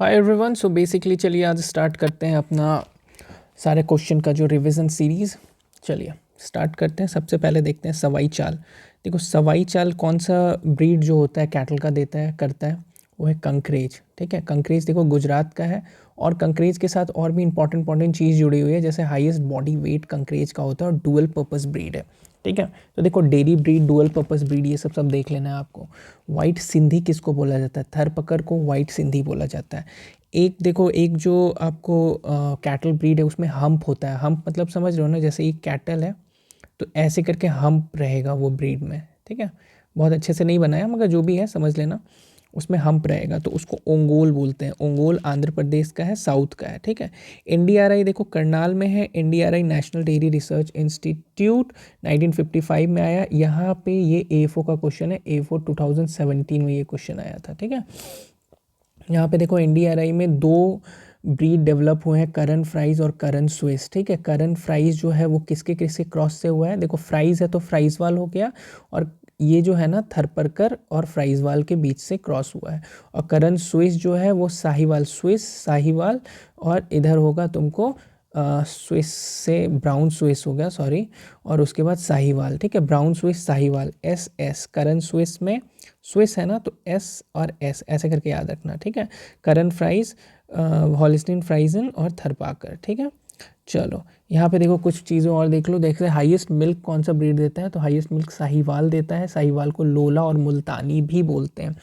Hi everyone. So basically चलिए आज start करते हैं अपना सारे क्वेश्चन का जो रिवीजन सीरीज़। चलिए स्टार्ट करते हैं। सबसे पहले देखते हैं सवाई चाल। देखो सवाई चाल कौन सा ब्रीड जो होता है कैटल का देता है करता है, वो है कंकरेज। ठीक है, कंकरेज देखो गुजरात का है और कंकरेज के साथ और भी इंपॉर्टेंट चीज़ जुड़ी हुई है, जैसे हाईएस्ट बॉडी वेट कंकरेज का होता है और डुअल पर्पस ब्रीड है। ठीक है, तो देखो dairy breed, dual purpose breed, ये सब देख लेना है आपको। वाइट सिंधी किसको बोला जाता है? थरपकर को वाइट सिंधी बोला जाता है। एक देखो, एक जो आपको कैटल ब्रीड है उसमें हम्प होता है। हम्प मतलब समझ रहे हो ना, जैसे एक कैटल है तो ऐसे करके हम्प रहेगा वो ब्रीड में। ठीक है, बहुत अच्छे से नहीं बनाया मगर जो भी है समझ लेना, उसमें हम्प रहेगा तो उसको ओंगोल बोलते हैं। ओंगोल आंध्र प्रदेश का है, साउथ का है। ठीक है, एनडीआरआई देखो करनाल में है। NDRI national dairy research institute 1955 में आया। यहाँ पे ये एफओ का क्वेश्चन है। एफओ 2017 में ये क्वेश्चन आया था। ठीक है, यहाँ पे देखो एनडीआरआई में दो ब्रीड डेवलप हुए हैं, करन फ्राइज और करन स्विस। ठीक है, करन फ्राइज जो है वो किसके किसके क्रॉस से हुआ है? देखो फ्राइज है तो फ्राइजवाल हो गया, और ये जो है ना थरपरकर और फ्राइजवाल के बीच से क्रॉस हुआ है। और करन स्विस जो है वो साहिवाल, स्विस साहिवाल, और इधर होगा तुमको स्विस से ब्राउन स्विस हो गया, सॉरी, और उसके बाद साहिवाल। ठीक है, Brown Swiss Sahiwal, S S. Karan Swiss में स्विस है ना तो एस और एस ऐसे करके याद रखना। ठीक है, करन फ्राइज, हॉलिस्टीन फ्राइजन और थरपाकर। ठीक है, चलो यहाँ पे देखो कुछ चीज़ें और देख लो। देखते हैं हाईएस्ट मिल्क कौन सा ब्रीड देता है, तो हाईएस्ट मिल्क साहिवाल देता है। साहिवाल को लोला और मुल्तानी भी बोलते हैं।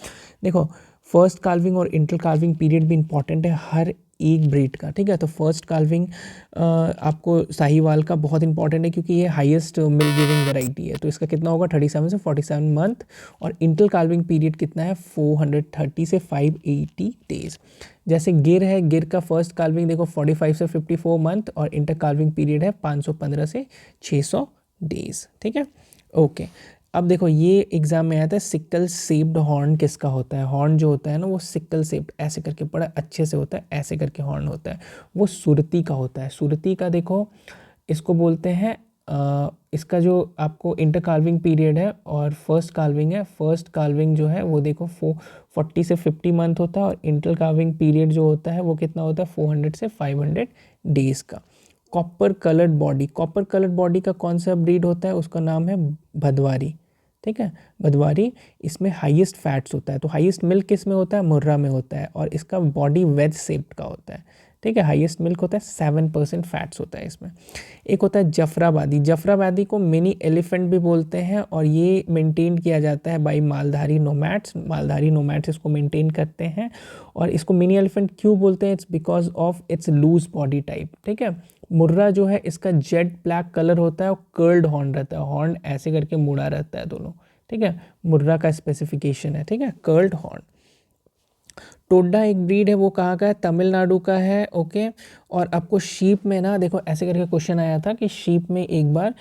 देखो फर्स्ट काल्विंग और इंटर काल्विंग पीरियड भी इंपॉर्टेंट है हर एक ब्रीड का। ठीक है, तो फर्स्ट काल्विंग आपको साहिवाल का बहुत इंपॉर्टेंट है क्योंकि ये हाईएस्ट मिल्क गिविंग वैरायटी है, तो इसका कितना होगा 37 से 47 मंथ। और इंटर काल्विंग पीरियड कितना है 430 से 580 डेज। जैसे गिर है, गिर का फर्स्ट काल्विंग देखो 45 से 54 मंथ और इंटर काल्विंग पीरियड है 515 से 600 डेज। ठीक है, ओके। अब देखो ये एग्जाम में आता है सिक्कल सेप्ड हॉर्न किसका होता है? हॉर्न जो होता है ना वो सिक्कल सेप्ड ऐसे करके बड़ा अच्छे से होता है, ऐसे करके हॉर्न होता है, वो सुरती का होता है। सुरती का देखो इसको बोलते हैं इसका जो आपको इंटर काल्विंग पीरियड है और फर्स्ट काल्विंग है, फर्स्ट काल्विंग जो है वो देखो 40 से 50 मंथ होता है और इंटर काल्विंग पीरियड जो होता है वो कितना होता है 400 से 500 डेज का। Copper coloured body, copper coloured body का कौन सा ब्रीड होता है? उसका नाम है भदवारी। ठीक है, भदवारी। इसमें हाईएस्ट फैट्स होता है, तो हाईएस्ट मिल्क किस में होता है? मुर्रा में होता है, और इसका बॉडी वेज शेप्ड का होता है। ठीक है, हाईएस्ट मिल्क होता है, 7% फैट्स होता है इसमें। एक होता है जफराबादी। जफराबादी को मिनी एलिफेंट भी बोलते हैं और ये मेंटेन किया जाता है by Maldhari nomads. Maldhari nomads इसको मेंटेन करते हैं। और इसको मिनी एलिफेंट क्यों बोलते हैं? It's because of its loose body type. ठीक है, मुर्रा जो है इसका जेट ब्लैक कलर होता है और कर्ल्ड हॉर्न रहता है, हॉर्न ऐसे करके मुड़ा रहता है दोनों। ठीक है, मुर्रा का स्पेसिफिकेशन है। ठीक है, कर्ल्ड हॉर्न। टोड्डा एक ब्रीड है, वो कहाँ का है? तमिलनाडु का है। ओके, और आपको शीप में ना देखो ऐसे करके क्वेश्चन आया था कि शीप में एक बार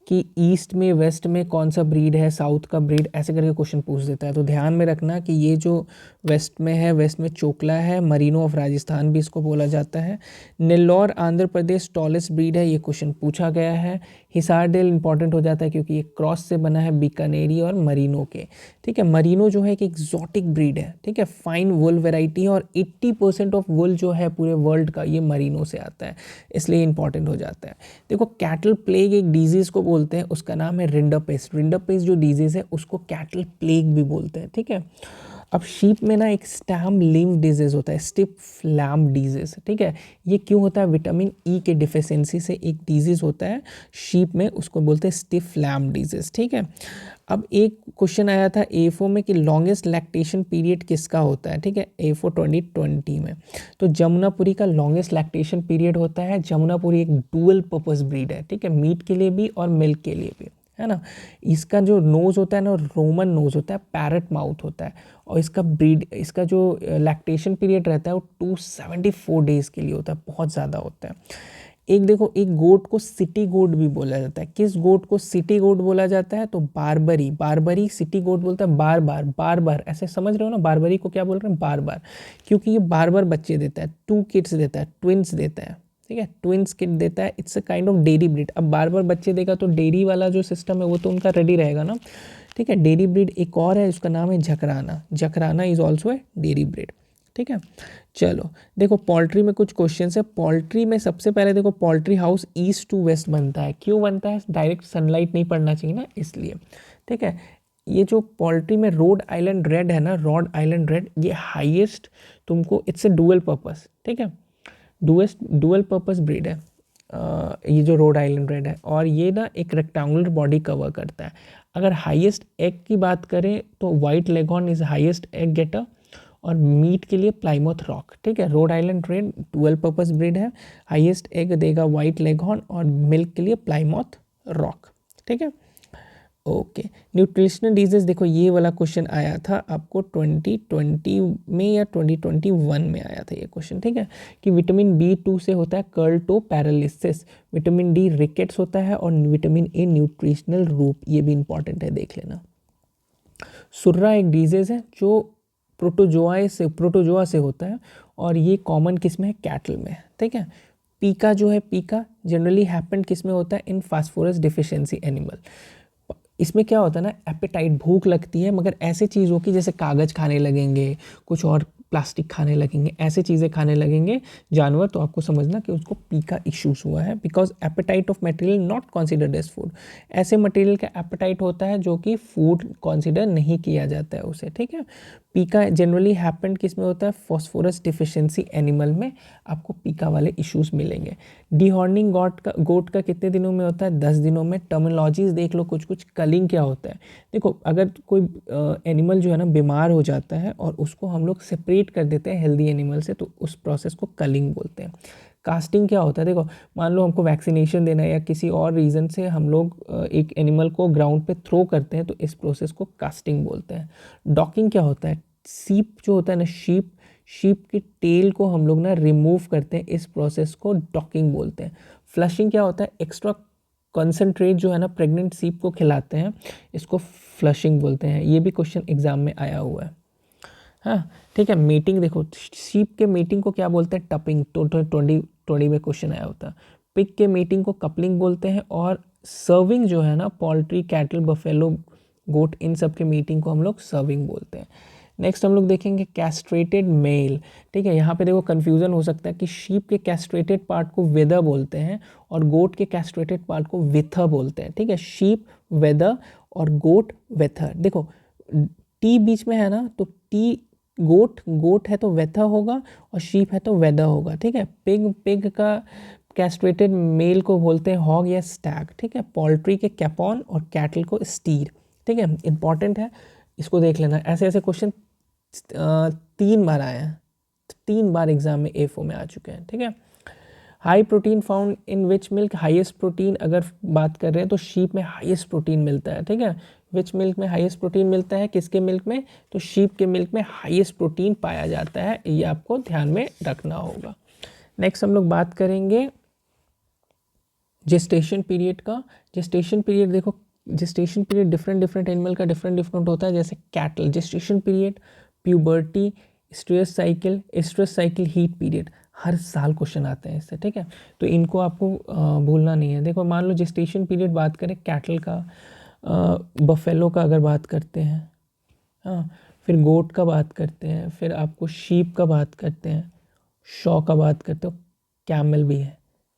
कि ईस्ट में वेस्ट में कौन सा ब्रीड है, साउथ का ब्रीड, ऐसे करके क्वेश्चन पूछ देता है। तो ध्यान में रखना कि ये जो वेस्ट में है, वेस्ट में चोकला है, मरीनो ऑफ राजस्थान भी इसको बोला जाता है। नेल्लौर आंध्र प्रदेश टॉलेस्ट ब्रीड है, ये क्वेश्चन पूछा गया है। हिसारडेल इंपॉर्टेंट हो जाता है क्योंकि ये क्रॉस से बना है बीकानेरी और मरीनो के। ठीक है, मरीनो जो है एक एक्जॉटिक ब्रीड है। ठीक है, फाइन वुल वेराइटी है और 80% ऑफ वुल जो है पूरे वर्ल्ड का ये मरीनो से आता है, इसलिए इंपॉर्टेंट हो जाता है। देखो कैटल प्लेग एक डिजीज़ को बोलते हैं, उसका नाम है रिंडरपेस्ट। रिंडरपेस्ट जो डिजीज़ है उसको कैटल प्लेग भी बोलते हैं। ठीक है, अब शीप में ना एक स्टैम लिम्फ डिजीज़ होता है, स्टिफ लैम्प डिजीज़। ठीक है, ये क्यों होता है? विटामिन ई के डिफिशियंसी से एक डिजीज़ होता है शीप में, उसको बोलते हैं स्टिफ लैम्प डिजीज़। ठीक है, अब एक क्वेश्चन आया था एफओ में कि लॉन्गेस्ट लैक्टेशन पीरियड किसका होता है? ठीक है, एफओ 2020 में, तो जमुनापुरी का लॉन्गेस्ट लैक्टेशन पीरियड होता है। जमुनापुरी एक डुअल पर्पस ब्रीड है। ठीक है, मीट के लिए भी और मिल्क के लिए भी, है ना। इसका जो नोज़ होता है ना रोमन नोज़ होता है, पैरट माउथ होता है, और इसका जो लैक्टेशन पीरियड रहता है वो 274 डेज़ के लिए होता है, बहुत ज़्यादा होता है। एक देखो, एक गोट को सिटी गोट भी बोला जाता है। किस गोट को सिटी गोट बोला जाता है? तो बारबरी। बारबरी सिटी गोट बोलता है, बार बार बार बार, ऐसे समझ रहे हो ना, बारबरी को क्या बोल रहे हैं? बार बार, क्योंकि ये बार बार बच्चे देता है, 2 किड्स देता है, ट्विंस देता है। ठीक है, ट्विंस किड देता है। It's a kind of dairy breed. अब बार बार बच्चे देगा तो डेयरी वाला जो सिस्टम है वो तो उनका रेडी रहेगा ना। ठीक है, डेयरी ब्रीड एक और है, उसका नाम है Jhakrana. Jhakrana is also a dairy breed. ठीक है। चलो देखो पोल्ट्री में कुछ क्वेश्चन है। पोल्ट्री में सबसे पहले देखो poultry house east to west बनता है। क्यों बनता है? डायरेक्ट सनलाइट नहीं पड़ना चाहिए ना, इसलिए। ठीक है। ये जो पोल्ट्री में रोड आइलैंड रेड है ना, रॉड आइलैंड रेड, ये हाईएस्ट तुमको, इट्स ए डुअल पर्पस। ठीक है, डुअल पर्पस ब्रीड है ये जो रोड आइलैंड रेड है, और ये ना एक रेक्टेंगुलर बॉडी कवर करता है। अगर हाईएस्ट एग की बात करें तो White Leghorn is highest egg getter, और मीट के लिए प्लाईमाउथ रॉक। ठीक है, Rhode Island Red dual purpose breed है, हाईएस्ट एग देगा वाइट लेगहॉर्न, और मिल्क के लिए प्लाईमाउथ रॉक। ठीक है, ओके। न्यूट्रिशनल डिजीज, देखो ये वाला क्वेश्चन आया था आपको 2020 में या 2021 में आया था ये क्वेश्चन। ठीक है, कि विटामिन B2 से होता है curl toe paralysis, vitamin D rickets होता है, और विटामिन A न्यूट्रिशनल रूप, ये भी इंपॉर्टेंट है, देख लेना। सुर्रा एक डिजीज है जो प्रोटोजोआ से होता है, और ये कॉमन किस में है? कैटल में। ठीक है, पीका जो है, पीका जनरली हैपन किस में होता है? इन फास्फोरस डिफिशियंसी एनिमल। इसमें क्या होता है ना, एपेटाइट, भूख लगती है, मगर ऐसे चीज़ों की जैसे कागज़ खाने लगेंगे, कुछ और प्लास्टिक खाने लगेंगे, ऐसे चीज़ें खाने लगेंगे जानवर, तो आपको समझना कि उसको पीका इश्यूज हुआ है, because appetite of material not considered as food. ऐसे मटेरियल का एपेटाइट होता है जो कि फूड कंसिडर नहीं किया जाता है उसे। ठीक है, पीका जनरली हैपेंड किस में होता है? फॉस्फोरस डिफिशियंसी एनिमल में आपको पीका वाले इश्यूज मिलेंगे। डिहॉर्निंग गोट का कितने दिनों में होता है? 10 दिनों में। टर्मिनोलॉजीज देख लो कुछ कुछ। कलिंग क्या होता है? देखो अगर कोई एनिमल जो है ना बीमार हो जाता है और उसको हम लोग सेपरेट कर देते हैं हेल्दी एनिमल से, तो उस प्रोसेस को कलिंग बोलते हैं। कास्टिंग क्या होता है? देखो मान लो हमको वैक्सीनेशन देना है या किसी और रीज़न से हम लोग एक एनिमल को ग्राउंड पे थ्रो करते हैं, तो इस प्रोसेस को कास्टिंग बोलते हैं। डॉकिंग क्या होता है? सीप जो होता है ना, शीप की टेल को हम लोग ना रिमूव करते हैं, इस प्रोसेस को डॉकिंग बोलते हैं। फ्लशिंग क्या होता है? एक्स्ट्रा कंसंट्रेट जो है ना प्रेग्नेंट सीप को खिलाते हैं, इसको फ्लशिंग बोलते हैं। ये भी क्वेश्चन एग्जाम में आया हुआ है। हाँ ठीक है, मीटिंग देखो, शीप के मीटिंग को क्या बोलते हैं? टपिंग, 2020 में क्वेश्चन आया होता है। पिग के मीटिंग को कपलिंग बोलते हैं, और सर्विंग जो है ना, पोल्ट्री, कैटल, बफेलो, गोट, इन सब के मीटिंग को हम लोग सर्विंग बोलते हैं। नेक्स्ट हम लोग देखेंगे कैस्ट्रेटेड मेल। ठीक है, यहाँ पे देखो कन्फ्यूज़न हो सकता है कि शीप के कैस्ट्रेटेड पार्ट को वेदर बोलते हैं और गोट के कैस्ट्रेटेड पार्ट को विथर बोलते हैं। ठीक है, शीप वेदर और गोट वेथर। देखो टी बीच में है ना, तो टी गोट है तो वेथर होगा, और शीप है तो वेदर होगा। ठीक है, पिग का कैस्ट्रेटेड मेल को बोलते हैं हॉग या स्टैग। ठीक है, पोल्ट्री के कैपॉन और कैटल को स्टीर। ठीक है, इंपॉर्टेंट है, इसको देख लेना। ऐसे ऐसे क्वेश्चन 3 बार आए हैं, 3 बार एग्जाम में A4 में आ चुके हैं। ठीक है, high protein found in which milk? Highest protein अगर बात कर रहे हैं तो शीप में हाईएस्ट प्रोटीन मिलता है। ठीक है, विच मिल्क में हाईएस्ट प्रोटीन मिलता है? किसके मिल्क में? तो शीप के मिल्क में हाईएस्ट प्रोटीन पाया जाता है, ये आपको ध्यान में रखना होगा। नेक्स्ट हम लोग बात करेंगे जेस्टेशन पीरियड का। जेस्टेशन पीरियड देखो, जेस्टेशन पीरियड डिफरेंट एनिमल का डिफरेंट होता है। जैसे cattle gestation period, puberty, stress cycle, heat period, हर साल क्वेश्चन आते हैं इससे। ठीक है, तो इनको आपको भूलना नहीं है। देखो मान लो जेस्टेशन पीरियड बात करें कैटल का, बफेलो का अगर बात करते हैं, हाँ, फिर गोट का बात करते हैं, फिर आपको शीप का बात करते हैं, शॉ का बात करते हो, कैमल भी है,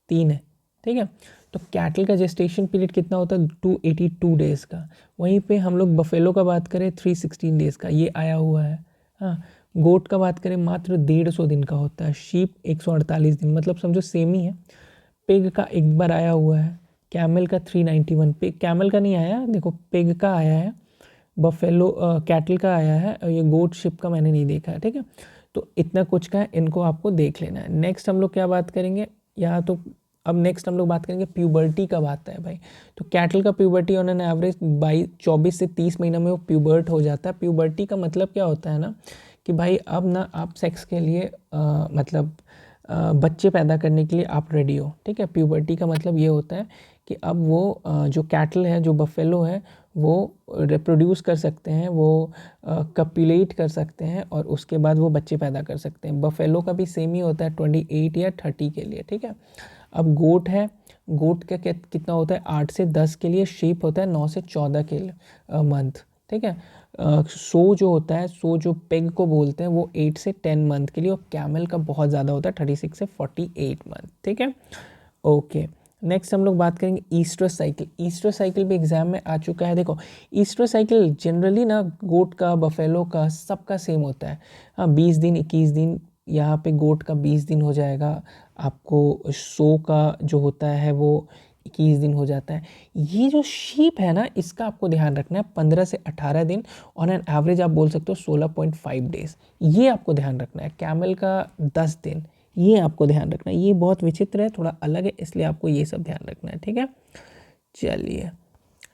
3 है। ठीक है, तो कैटल का जेस्टेशन पीरियड कितना होता है? 282 डेज़ का। वहीं पे हम लोग बफेलो का बात करें 316 डेज़ का, ये आया हुआ है। हाँ, गोट का बात करें मात्र 150 दिन का होता है, शीप 148 दिन, मतलब समझो सेम ही है। पिग का एक बार आया हुआ है, कैमल का 391, पिग कैमल का नहीं आया, देखो पिग का आया है, बफेलो कैटल का आया है, और ये गोट शिप का मैंने नहीं देखा है। ठीक है, तो इतना कुछ का है, इनको आपको देख लेना है। नेक्स्ट हम लोग क्या बात करेंगे यहाँ, तो अब नेक्स्ट हम लोग बात करेंगे प्यूबर्टी कब आता है भाई। तो कैटल का प्यूबर्टी ऑन एन एवरेज 24 से 30 महीना में वो प्यूबर्ट हो जाता है। प्यूबर्टी का मतलब क्या होता है ना, कि भाई अब ना आप सेक्स के लिए मतलब बच्चे पैदा करने के लिए आप रेडी हो। ठीक है, प्यूबर्टी का मतलब ये होता है कि अब वो जो कैटल है, जो बफेलो है, वो रिप्रोड्यूस कर सकते हैं, वो कप्युलेट कर सकते हैं, और उसके बाद वो बच्चे पैदा कर सकते हैं। बफेलो का भी सेम ही होता है 28 या 30 के लिए। ठीक है, अब गोट है, गोट का कितना होता है? 8 से 10 के लिए। शीप होता है 9 से 14 के मंथ। ठीक है, सो जो होता है, सो जो पेग को बोलते हैं वो 8 से 10 मंथ के लिए, और कैमल का बहुत ज़्यादा होता है 36 से 48 मंथ, ठीक है। ओके, नेक्स्ट हम लोग बात करेंगे ईस्ट्रस साइकिल। ईस्ट्रस साइकिल भी एग्जाम में आ चुका है। देखो ईस्ट्रस साइकिल जनरली ना गोट का, बफेलो का, सबका सेम होता है। हाँ 20 दिन 21 दिन, यहाँ पे गोट का 20 दिन हो जाएगा, आपको सो का जो होता है वो 21 दिन हो जाता है। ये जो शीप है ना, इसका आपको ध्यान रखना है 15 से 18 दिन, ऑन एन एवरेज आप बोल सकते हो 16.5 डेज, ये आपको ध्यान रखना है। कैमल का 10 दिन, ये आपको ध्यान रखना है। ये बहुत विचित्र है, थोड़ा अलग है, इसलिए आपको ये सब ध्यान रखना है, ठीक है। चलिए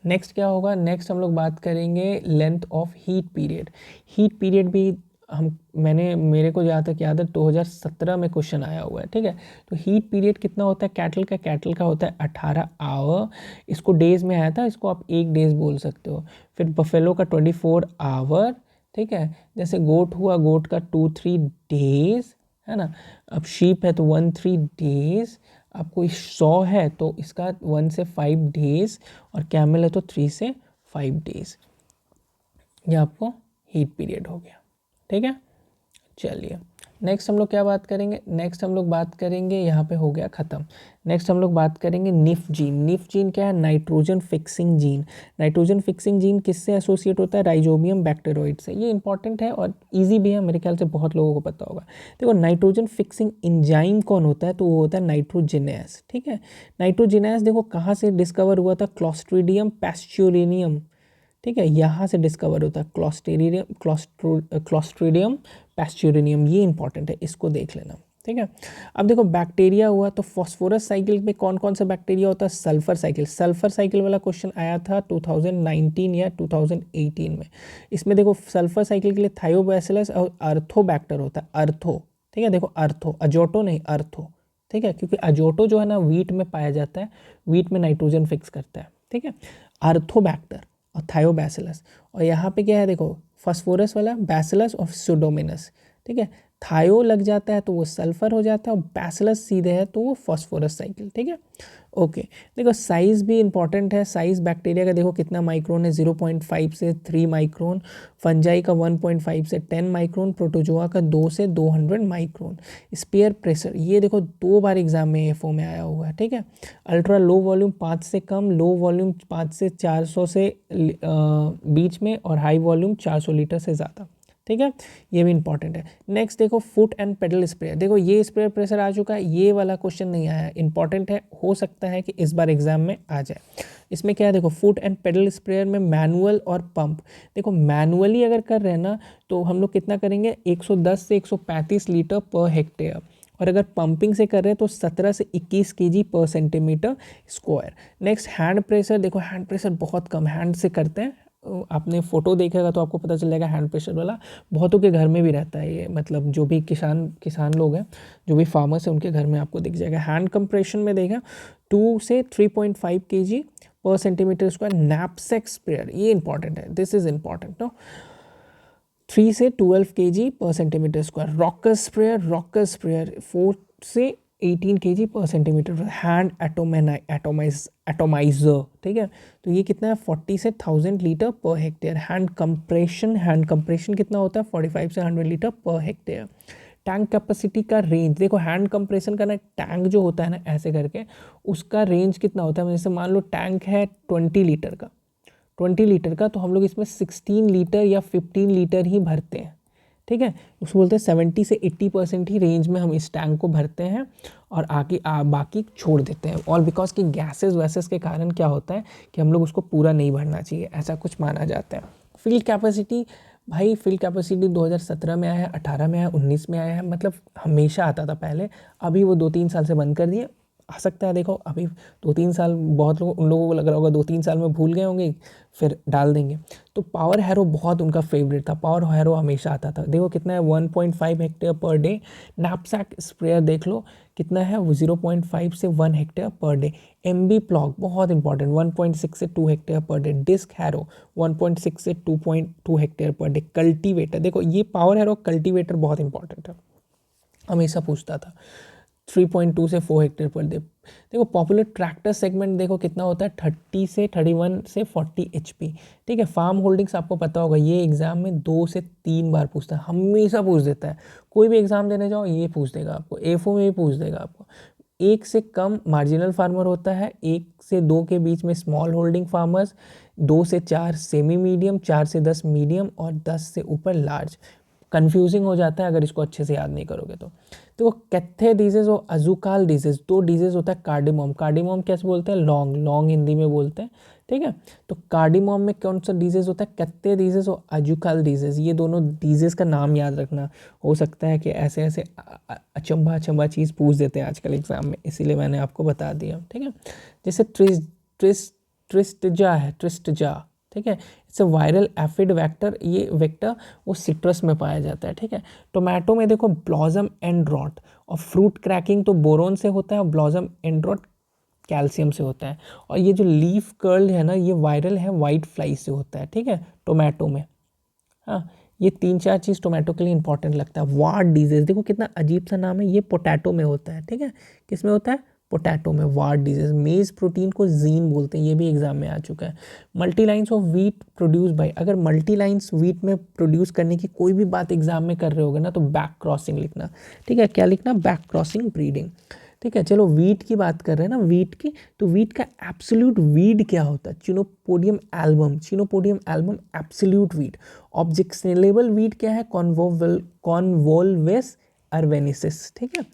नेक्स्ट क्या होगा, नेक्स्ट हम लोग बात करेंगे length of heat period. Heat period भी मेरे को जहाँ तक याद है 2017 में क्वेश्चन आया हुआ है, ठीक है। तो हीट पीरियड कितना होता है कैटल का होता है 18 आवर, इसको डेज में आया था, इसको आप 1 डेज बोल सकते हो। फिर बफेलो का 24 आवर, ठीक है। जैसे गोट हुआ, गोट का 2-3 डेज, है ना। अब शीप है तो 1-3 डेज, आपको 100 है तो इसका 1 से 5 डेज, और कैमल है तो 3 से 5 डेज। ये आपको हीट पीरियड हो गया, ठीक है। चलिए नेक्स्ट हम लोग क्या बात करेंगे, नेक्स्ट हम लोग बात करेंगे, यहाँ पे हो गया ख़त्म। नेक्स्ट हम लोग बात करेंगे निफ जीन। निफ जीन क्या है, nitrogen fixing gene. Nitrogen fixing gene किससे एसोसिएट होता है, राइजोबियम बैक्टीरियोइड से। ये इंपॉर्टेंट है और इजी भी है, मेरे ख्याल से बहुत लोगों को पता होगा। देखो नाइट्रोजन फिक्सिंग इंजाइम कौन होता है, तो वो होता है नाइट्रोजिनेस, ठीक है। नाइट्रोजिनेस देखो कहाँ से डिस्कवर हुआ था, क्लॉस्ट्रीडियम पैस्चुरिनियम, ठीक है, यहाँ से डिस्कवर होता है क्लॉस्ट्रीडियम पैस्चुरिनियम, ये इंपॉर्टेंट है, इसको देख लेना, ठीक है। अब देखो बैक्टीरिया हुआ, तो फॉस्फोरस साइकिल में कौन कौन सा बैक्टीरिया होता है, सल्फर साइकिल। सल्फर साइकिल वाला क्वेश्चन आया था 2019 या 2018 में। इसमें देखो सल्फर साइकिल के लिए थायोबैसिलस और अर्थोबैक्टर होता है, अर्थो, ठीक है। देखो अर्थो, अजोटो नहीं, अर्थो, ठीक है, क्योंकि अजोटो जो है ना वीट में पाया जाता है, वीट में नाइट्रोजन फिक्स करता है, ठीक है। अर्थोबैक्टर और थायोबैसिलस, और यहाँ पे क्या है देखो फॉस्फोरस वाला बैसिलस और सुडोमिनस, ठीक है। थायो लग जाता है तो वो सल्फर हो जाता है, और बैसिलस सीधे है तो वो फॉस्फोरस साइकिल, ठीक है। ओके, देखो साइज़ भी इंपॉर्टेंट है। साइज़ बैक्टीरिया का देखो कितना माइक्रोन है, 0.5 से 3 माइक्रोन, फंजाई का 1.5 से 10 माइक्रोन, प्रोटोजोआ का 2 से 200 माइक्रोन। स्पेयर प्रेशर ये देखो 2 बार एग्जाम में एफओ में आया हुआ है, ठीक है। अल्ट्रा लो वॉल्यूम 5 से कम, लो वॉल्यूम 5 से 400 से बीच में, और हाई वॉल्यूम 400 लीटर से ज़्यादा, ठीक है। ये भी इंपॉर्टेंट है। नेक्स्ट देखो फुट एंड पेडल स्प्रेयर। देखो ये स्प्रेयर प्रेशर आ चुका है, ये वाला क्वेश्चन नहीं आया है, इंपॉर्टेंट है, हो सकता है कि इस बार एग्जाम में आ जाए। इसमें क्या है देखो फुट एंड पेडल स्प्रेयर में मैनुअल और पंप। देखो मैनुअली अगर कर रहे हैं ना तो हम लोग कितना करेंगे, 110 से 135 लीटर पर हेक्टेयर, और अगर पंपिंग से कर रहे हैं तो 17 से 21 केजी पर centimetre square. Next hand pressure. देखो हैंड प्रेशर बहुत कम हैंड से करते हैं, आपने फ़ोटो देखेगा तो आपको पता चल जाएगा हैंड प्रेशर वाला बहुतों के घर में भी रहता है ये, मतलब जो भी किसान लोग हैं, जो भी फार्मर्स हैं, उनके घर में आपको दिख जाएगा। हैंड कंप्रेशन में देखा 2 से 3.5 केजी पर सेंटीमीटर स्क्वायर। नैपसैक स्प्रेयर ये इंपॉर्टेंट है, दिस इज इंपॉर्टेंट नो, 3 से 12 केजी पर सेंटीमीटर स्क्वायर। रॉकर स्प्रेयर 4 से 18 केजी पर सेंटीमीटर। हैंड एटोमाइजर, ठीक है, तो ये कितना है 40 से 1000 litre per hectare. Hand compression कितना होता है 45 से 100 litre per hectare. Tank capacity का रेंज देखो, हैंड कंप्रेशन का ना टैंक जो होता है ना ऐसे करके, उसका रेंज कितना होता है, जैसे मान लो टैंक है 20 लीटर का, 20 लीटर का, तो हम लोग इसमें 16 लीटर या 15 लीटर ही भरते हैं, ठीक है। उसको बोलते हैं 70 से 80% ही रेंज में हम इस टैंक को भरते हैं, और आगे बाकी छोड़ देते हैं। ऑल बिकॉज कि गैसेस वैसेस के कारण क्या होता है कि हम लोग उसको पूरा नहीं भरना चाहिए, ऐसा कुछ माना जाता है। फील्ड कैपेसिटी, भाई फील्ड कैपेसिटी 2017 में आया है, 18 में आया, 19 में आया है, मतलब हमेशा आता था पहले, अभी वो 2-3 साल से बंद कर दिए। आ सकता है देखो अभी 2-3 साल बहुत लोग, उन लोगों को लग रहा होगा 2-3 साल में भूल गए होंगे, फिर डाल देंगे। तो पावर हैरो बहुत उनका फेवरेट था, पावर हैरो हमेशा आता था। देखो कितना है 1.5 hectare per day. Knapsack sprayer देख लो कितना है, वो 0.5 से 1 hectare per day. MB plough बहुत इंपॉर्टेंट, 1.6 से 2 hectare per day. Disc harrow 1.6 से 2.2 हेक्टेयर पर डे। कल्टीवेटर देखो, ये पावर हैरो कल्टीवेटर बहुत इंपॉर्टेंट है, हमेशा पूछता था। 3.2 से 4 हेक्टेयर पर डे। देखो पॉपुलर ट्रैक्टर सेगमेंट देखो कितना होता है 30 से 31 से 40 HP। ठीक है, फार्म होल्डिंग्स आपको पता होगा, ये एग्जाम में 2 से 3 बार पूछता है, हमेशा पूछ देता है। कोई भी एग्जाम देने जाओ ये पूछ देगा आपको, एफओ में भी पूछ देगा आपको। 1 से कम मार्जिनल फार्मर होता है, 1 से 2 के बीच में स्मॉल होल्डिंग फार्मर्स, 2 से 4 सेमी मीडियम, 4 से 10 मीडियम और 10 से ऊपर लार्ज। कंफ्यूजिंग हो जाता है अगर इसको अच्छे से याद नहीं करोगे तो वो कैथे डिजीज और अजुकाल डिजीज, 2 डिजीज होता है कार्डिमोम। कार्डिमोम कैसे बोलते हैं, लॉन्ग, लॉन्ग हिंदी में बोलते हैं। ठीक है, तो कार्डिमोम में कौन सा डिजीज होता है, कैथे डिजीज और अजुकाल डिजीज। ये दोनों डिजीज का नाम याद रखना। हो सकता है कि ऐसे ऐसे अचंभा अचंभा चीज़ पूछ देते हैं आजकल एग्जाम में, इसीलिए मैंने आपको बता दिया। ठीक है, जैसे ट्रिस्टजा है, ट्रिस्टजा। ठीक है, it's a viral aphid vector. ये वेक्टर वो सिट्रस में पाया जाता है। ठीक है, टोमेटो में देखो ब्लॉसम एंड रॉट, और फ्रूट क्रैकिंग तो बोरोन से होता है और ब्लॉसम एंड रॉट कैल्शियम से होता है। और ये जो लीफ कर्ल है ना, ये वायरल है वाइट फ्लाई से होता है। ठीक है, टोमेटो में। हाँ, ये 3-4 चीज़ टोमेटो के लिए इंपॉर्टेंट लगता है। वार्ड डिजीज, देखो कितना अजीब सा नाम है, ये पोटैटो में होता है। ठीक है, किस में होता है, पोटैटो में। Ward disease. मेज प्रोटीन को जीन बोलते हैं, ये भी एग्जाम में आ चुका है। Multi lines of wheat produce by, अगर मल्टी लाइन्स वीट में प्रोड्यूस करने की कोई भी बात एग्जाम में कर रहे होगे ना, तो बैक क्रॉसिंग लिखना। ठीक है, क्या लिखना, बैक क्रॉसिंग ब्रीडिंग। ठीक है, चलो वीट की बात कर रहे हैं ना, वीट की, तो वीट का एब्सोल्यूट वीड क्या होता है, chenopodium album, chenopodium album absolute weed. Objectionable weed क्या है, कॉन्वोल्वेस अर्वेनिसिस। ठीक है,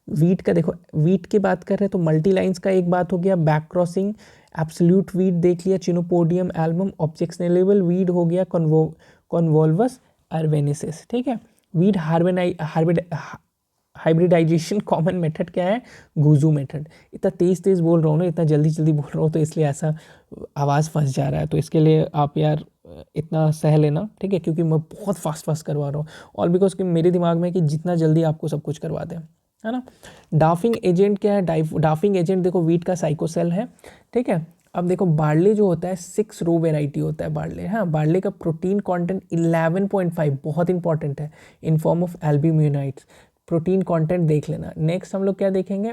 वीट का देखो, वीट की बात कर रहे हैं तो मल्टी लाइन्स का एक बात हो गया, बैक क्रॉसिंग, एब्सोल्यूट वीड देख लिया, चिनोपोडियम एल्बम, ऑब्जेक्शनेबल वीड हो गया, कॉन्वोल्वस अर्वेनिसिस। ठीक है, वीड हाइब्रिडाइजेशन कॉमन मेथड क्या है, गुजू मेथड। इतना तेज़ तेज़ बोल रहा हूँ ना, इतना जल्दी जल्दी बोल रहा हूँ, तो इसलिए ऐसा आवाज़ फंस जा रहा है। तो इसके लिए आप यार इतना सह लेना। ठीक है, क्योंकि मैं बहुत फास्ट करवा रहा हूँ, और बिकॉज कि मेरे दिमाग में कि जितना जल्दी आपको सब कुछ करवा दें, है ना। डाफिंग एजेंट क्या है, डाफिंग एजेंट देखो वीट का साइकोसेल है। ठीक है, अब देखो बार्ले जो होता है 6 रो वेराइटी होता है बार्ले। हाँ, बार्ले का प्रोटीन कंटेंट 11.5 बहुत इंपॉर्टेंट है, in form of albuminates. Protein content देख लेना। नेक्स्ट हम लोग क्या देखेंगे,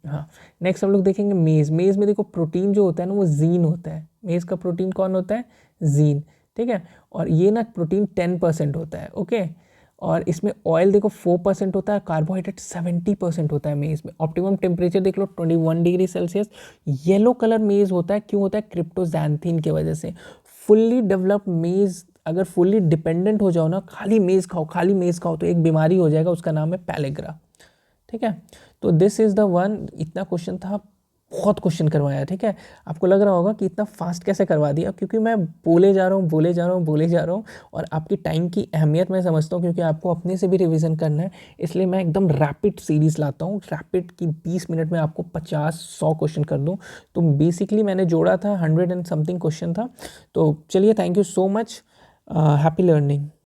हाँ नेक्स्ट हम लोग देखेंगे मेज़। मेज़ में देखो प्रोटीन जो होता है ना, वो जीन होता है। मेज़ का प्रोटीन कौन होता है, जीन। ठीक है, और ये ना प्रोटीन 10% होता है। ओके, और इसमें ऑयल देखो 4% होता है, कार्बोहाइड्रेट 70% होता है मेज़ में। ऑप्टिमम टेम्परेचर देख लो 21 डिग्री सेल्सियस। येलो कलर मेज़ होता है, क्यों होता है, क्रिप्टोजैंथीन की वजह से। फुल्ली डेवलप्ड मेज़, अगर फुल्ली डिपेंडेंट हो जाओ ना, खाली मेज़ खाओ, खाली मेज़ खाओ, तो एक बीमारी हो जाएगा, उसका नाम है पैलेग्रा। ठीक है, तो दिस इज़ द वन। इतना क्वेश्चन था, बहुत क्वेश्चन करवाया। ठीक है, आपको लग रहा होगा कि इतना फास्ट कैसे करवा दिया, क्योंकि मैं बोले जा रहा हूँ, और आपकी टाइम की अहमियत मैं समझता हूँ, क्योंकि आपको अपने से भी रिवीजन करना है, इसलिए मैं एकदम रैपिड सीरीज़ लाता हूँ। रैपिड की 20 मिनट में आपको 50-100 क्वेश्चन कर दूँ। तो बेसिकली मैंने जोड़ा था 100 एंड समथिंग क्वेश्चन था। तो चलिए, thank you so much, happy learning.